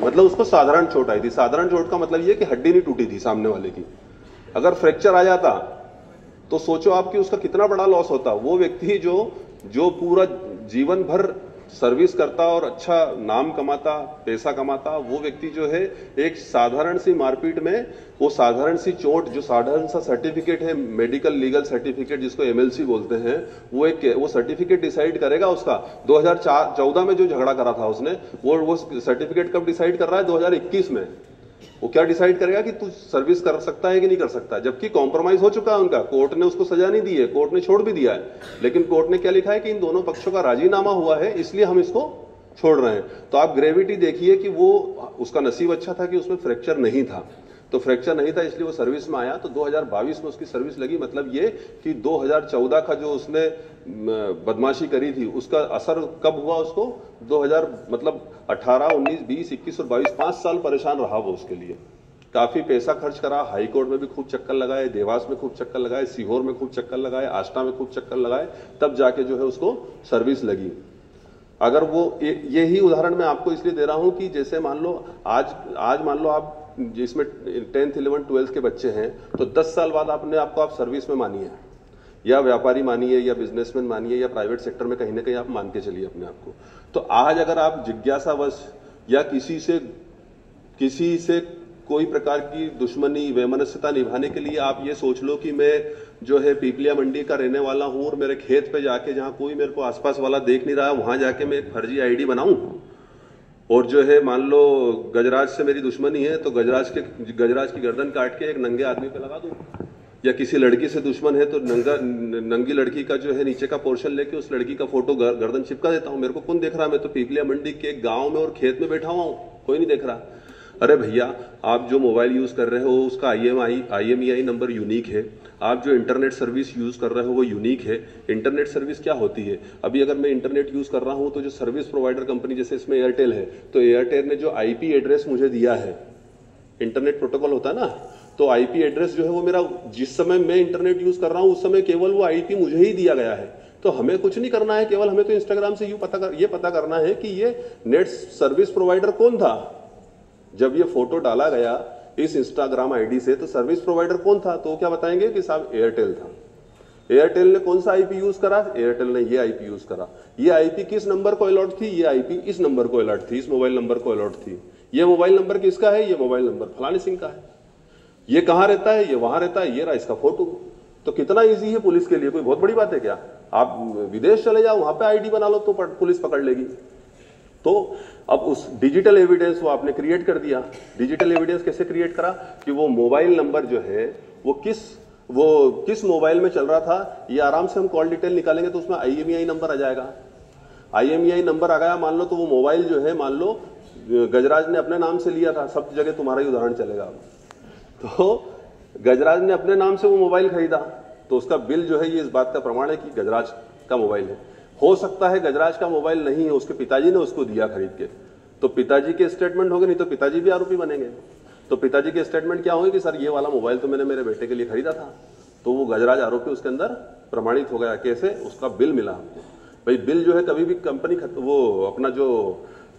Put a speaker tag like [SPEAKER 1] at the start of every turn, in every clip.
[SPEAKER 1] मतलब उसको साधारण चोट आई थी। साधारण चोट का मतलब ये कि हड्डी नहीं टूटी थी सामने वाले की। अगर फ्रैक्चर आ जाता तो सोचो आपकी उसका कितना बड़ा लॉस होता। वो व्यक्ति जो पूरा जीवन भर सर्विस करता और अच्छा नाम कमाता, पैसा कमाता, वो व्यक्ति जो है एक साधारण सी मारपीट में, वो साधारण सी चोट, जो साधारण सा सर्टिफिकेट है, मेडिकल लीगल सर्टिफिकेट जिसको एमएलसी बोलते हैं, वो सर्टिफिकेट डिसाइड करेगा उसका। 2014 में जो झगड़ा करा था उसने, वो सर्टिफिकेट कब डिसाइड कर रहा है? 2021 में। वो क्या डिसाइड करेगा कि तू सर्विस कर सकता है कि नहीं कर सकता, जबकि कॉम्प्रोमाइज हो चुका है उनका। कोर्ट ने उसको सजा नहीं दी है, कोर्ट ने छोड़ भी दिया है, लेकिन कोर्ट ने क्या लिखा है कि इन दोनों पक्षों का राजीनामा हुआ है, इसलिए हम इसको छोड़ रहे हैं। तो आप ग्रेविटी देखिए कि वो, उसका नसीब अच्छा था कि उसमें फ्रैक्चर नहीं था। तो फ्रैक्चर नहीं था इसलिए वो सर्विस में आया। तो 2022 में उसकी सर्विस लगी। मतलब ये कि 2014 का जो उसने बदमाशी करी थी उसका असर कब हुआ उसको? 2000 मतलब 18, 19, 20, 21 और 22, 5 साल परेशान रहा वो उसके लिए। काफी पैसा खर्च करा, हाई कोर्ट में भी खूब चक्कर लगाए, देवास में खूब चक्कर लगाए, सीहोर में खूब चक्कर लगाए, आष्टा में खूब चक्कर लगाए, तब जाके जो है उसको सर्विस लगी। अगर वो यही उदाहरण मैं आपको इसलिए दे रहा हूं कि जैसे मान लो आज मान लो आप जिसमें 10th 11th 12th के बच्चे हैं, तो 10 साल बाद अपने आपको आप सर्विस में मानिए, या व्यापारी मानिए, या बिजनेसमैन मानिए, या प्राइवेट सेक्टर में कहीं ना कहीं आप मान के चलिए अपने आप को। तो आज अगर आप जिज्ञासावश या किसी से कोई प्रकार की दुश्मनी, वैमनस्यता निभाने के लिए आप ये सोच लो कि मैं जो है पीपलिया मंडी का रहने वाला हूं और मेरे खेत पे जाके, जहां कोई मेरे को आसपास वाला देख नहीं रहा, वहां जाके मैं एक फर्जी आईडी बनाऊं, और जो है मान लो गजराज से मेरी दुश्मनी है तो गजराज की गर्दन काट के एक नंगे आदमी पे लगा दूं, या किसी लड़की से दुश्मन है तो नंगी लड़की का जो है नीचे का पोर्शन लेके उस लड़की का फोटो गर्दन चिपका देता हूं। मेरे को कौन देख रहा है? मैं तो पीपलिया मंडी के एक गांव में और खेत में बैठा हुआ हूं, कोई नहीं देख रहा। अरे भैया, आप जो मोबाइल यूज कर रहे हो उसका IMEI नंबर यूनिक है। आप जो इंटरनेट सर्विस यूज कर रहे हो वो यूनिक है। इंटरनेट सर्विस क्या होती है? अभी अगर मैं इंटरनेट यूज कर रहा हूं तो जो सर्विस प्रोवाइडर कंपनी, जैसे इसमें एयरटेल है, तो एयरटेल ने जो IP एड्रेस मुझे दिया है, इंटरनेट प्रोटोकॉल होता है ना, तो IP एड्रेस जो है वो मेरा, जिस समय मैं इंटरनेट यूज कर रहा हूं उस समय केवल वो IP मुझे ही दिया गया है। तो हमें कुछ नहीं करना है, केवल हमें तो इंस्टाग्राम से ये पता करना है कि ये नेट सर्विस प्रोवाइडर कौन था। जब ये फोटो डाला गया इस इंस्टाग्राम ID से, तो सर्विस प्रोवाइडर कौन था? तो क्या बताएंगे कि साहब एयरटेल था। एयरटेल ने कौन सा IP यूज करा? एयरटेल ने ये IP यूज करा। ये IP किस नंबर को अलॉट थी? ये IP इस नंबर को अलॉट थी, इस मोबाइल नंबर को अलॉट थी। ये मोबाइल नंबर किसका है? ये मोबाइल नंबर फलाने सिंह का है। ये कहां रहता है? ये वहां रहता है। ये रहा इसका फोटो। तो कितना इजी है पुलिस के लिए, कोई बहुत बड़ी बात है क्या? आप विदेश चले जाओ, वहां पे ID बना लो तो पुलिस पकड़ लेगी। तो अब उस डिजिटल एविडेंस वो आपने क्रिएट कर दिया। डिजिटल एविडेंस कैसे क्रिएट करा? कि वो मोबाइल नंबर जो है वो किस मोबाइल में चल रहा था, ये आराम से हम कॉल डिटेल निकालेंगे तो उसमें IMEI नंबर आ जाएगा। IMEI नंबर आ गया, मान लो तो वो मोबाइल जो है, मान लो गजराज ने अपने नाम से लिया था, सब जगह तुम्हारा ही उदाहरण चलेगा। तो गजराज ने अपने नाम से वो मोबाइल खरीदा, तो उसका बिल जो है ये इस बात का प्रमाण है कि गजराज का मोबाइल है। हो सकता है गजराज का मोबाइल नहीं है, उसके पिताजी ने उसको दिया खरीद के, तो पिताजी के स्टेटमेंट होंगे, नहीं तो पिताजी भी आरोपी बनेंगे। तो पिताजी के स्टेटमेंट क्या होंगे कि सर ये वाला मोबाइल तो मैंने मेरे बेटे के लिए खरीदा था, तो वो गजराज आरोपी उसके अंदर प्रमाणित हो गया। कैसे? उसका बिल मिला हमको। भाई बिल जो है कभी भी कंपनी वो अपना जो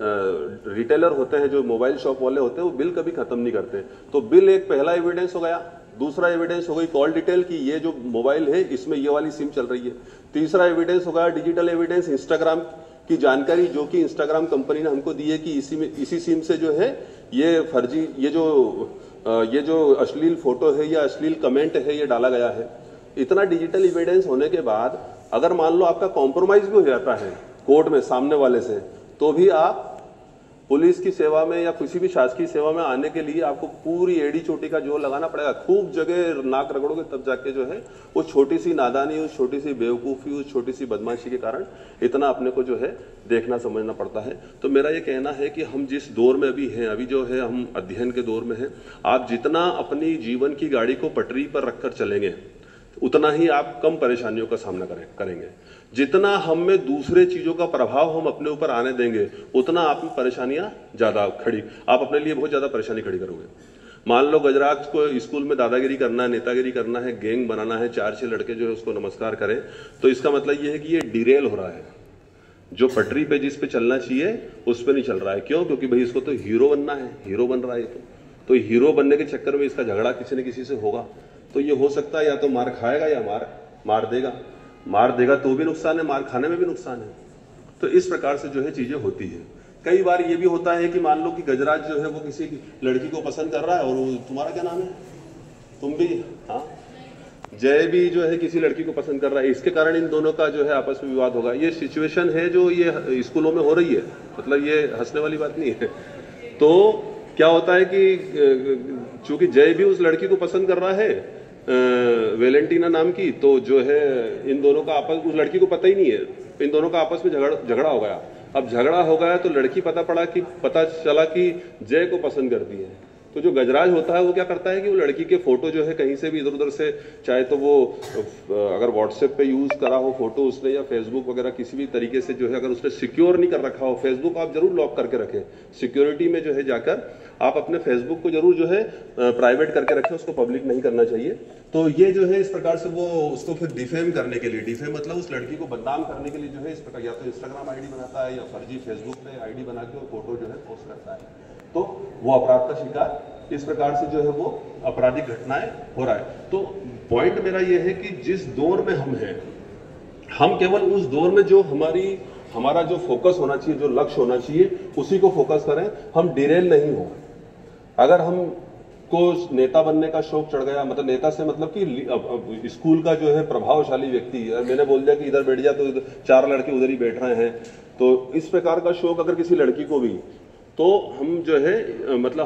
[SPEAKER 1] रिटेलर होते हैं, जो मोबाइल शॉप वाले होते हैं, वो बिल कभी खत्म नहीं करते। तो बिल एक पहला एविडेंस हो गया। दूसरा एविडेंस हो गई कॉल डिटेल की ये जो मोबाइल है इसमें ये वाली सिम चल रही है। तीसरा एविडेंस हो गया डिजिटल एविडेंस, इंस्टाग्राम की जानकारी जो कि इंस्टाग्राम कंपनी ने हमको दी है कि इसी सिम से जो है ये फर्जी, ये जो अश्लील फोटो है या अश्लील कमेंट है ये डाला गया है। इतना डिजिटल एविडेंस होने के बाद अगर मान लो आपका कॉम्प्रोमाइज भी हो जाता है कोर्ट में सामने वाले से, तो भी आप पुलिस की सेवा में या किसी भी शासकीय सेवा में आने के लिए आपको पूरी एड़ी चोटी का जोर लगाना पड़ेगा। खूब जगह नाक रगड़ोगे तब जाके जो है वो छोटी सी नादानी, उस छोटी सी बेवकूफ़ी, उस छोटी सी बदमाशी के कारण इतना अपने को जो है देखना समझना पड़ता है। तो मेरा ये कहना है कि हम जिस दौर में अभी हैं, अभी जो है हम अध्ययन के दौर में हैं, आप जितना अपनी जीवन की गाड़ी को पटरी पर रखकर चलेंगे उतना ही आप कम परेशानियों का सामना करेंगे। जितना हम में दूसरे चीजों का प्रभाव हम अपने ऊपर आने देंगे उतना आप में परेशानियां ज्यादा आप अपने लिए बहुत ज्यादा परेशानी खड़ी करोगे। मान लो गजराज को स्कूल में दादागिरी करना है, नेतागिरी करना है, गैंग बनाना है, 4-6 लड़के जो है उसको नमस्कार करें, तो इसका मतलब ये है कि ये डिरेल हो रहा है। जो पटरी पे जिस पे चलना चाहिए उस पे नहीं चल रहा है। क्यों? क्योंकि भाई इसको तो हीरो बनना है, हीरो बन रहा है तो हीरो बनने के चक्कर में इसका झगड़ा किसी न किसी से होगा। तो ये हो सकता है या तो मार खाएगा या मार देगा तो भी नुकसान है, मार खाने में भी नुकसान है। तो इस प्रकार से जो है चीजें होती है। कई बार ये भी होता है कि मान लो कि गजराज जो है वो किसी लड़की को पसंद कर रहा है और तुम्हारा क्या नाम है, तुम भी, हाँ, जय भी जो है किसी लड़की को पसंद कर रहा है, इसके कारण इन दोनों का जो है आपस में विवाद होगा। ये सिचुएशन है जो ये स्कूलों में हो रही है, मतलब ये हंसने वाली बात नहीं है। तो क्या होता है कि चूंकि जय भी उस लड़की को पसंद कर रहा है वेलेंटीना नाम की, तो जो है इन दोनों का आपस, उस लड़की को पता ही नहीं है, इन दोनों का आपस में झगड़ा हो गया। अब झगड़ा हो गया तो लड़की पता चला कि जय को पसंद करती है। तो जो गजराज होता है वो क्या करता है कि वो लड़की के फोटो जो है कहीं से भी इधर उधर से, चाहे तो वो अगर व्हाट्सएप पे यूज करा हो फोटो उसने, या फेसबुक वगैरह किसी भी तरीके से जो है अगर उसने सिक्योर नहीं कर रखा हो, फेसबुक आप जरूर लॉक करके रखें, सिक्योरिटी में जो है जाकर आप अपने फेसबुक को जरूर जो है प्राइवेट करके रखें, उसको पब्लिक नहीं करना चाहिए। तो ये जो है इस प्रकार से वो उसको फिर डिफेम करने के लिए, डिफेम मतलब उस लड़की को बदनाम करने के लिए जो है इस प्रकार या तो इंस्टाग्राम आईडी बनाता है या फर्जी फेसबुक पे आईडी बना के वो फोटो जो है पोस्ट करता है। तो वो अपराध का शिकार, इस प्रकार से जो है वो आपराधिक घटनाएं हो रहा है। तो पॉइंट मेरा ये है कि जिस दौर में हम हैं, हम केवल उस दौर में जो हमारा जो फोकस होना चाहिए, जो लक्ष्य होना चाहिए, उसी को फोकस करें, हम डिरेल नहीं हो। अगर हम को नेता बनने का शौक चढ़ गया, मतलब नेता से मतलब कि स्कूल का जो है प्रभावशाली व्यक्ति, मैंने बोल दिया कि इधर बैठ जा तो चार लड़के उधर ही बैठ रहे हैं, तो इस प्रकार का शौक अगर किसी लड़की को भी, तो हम जो है मतलब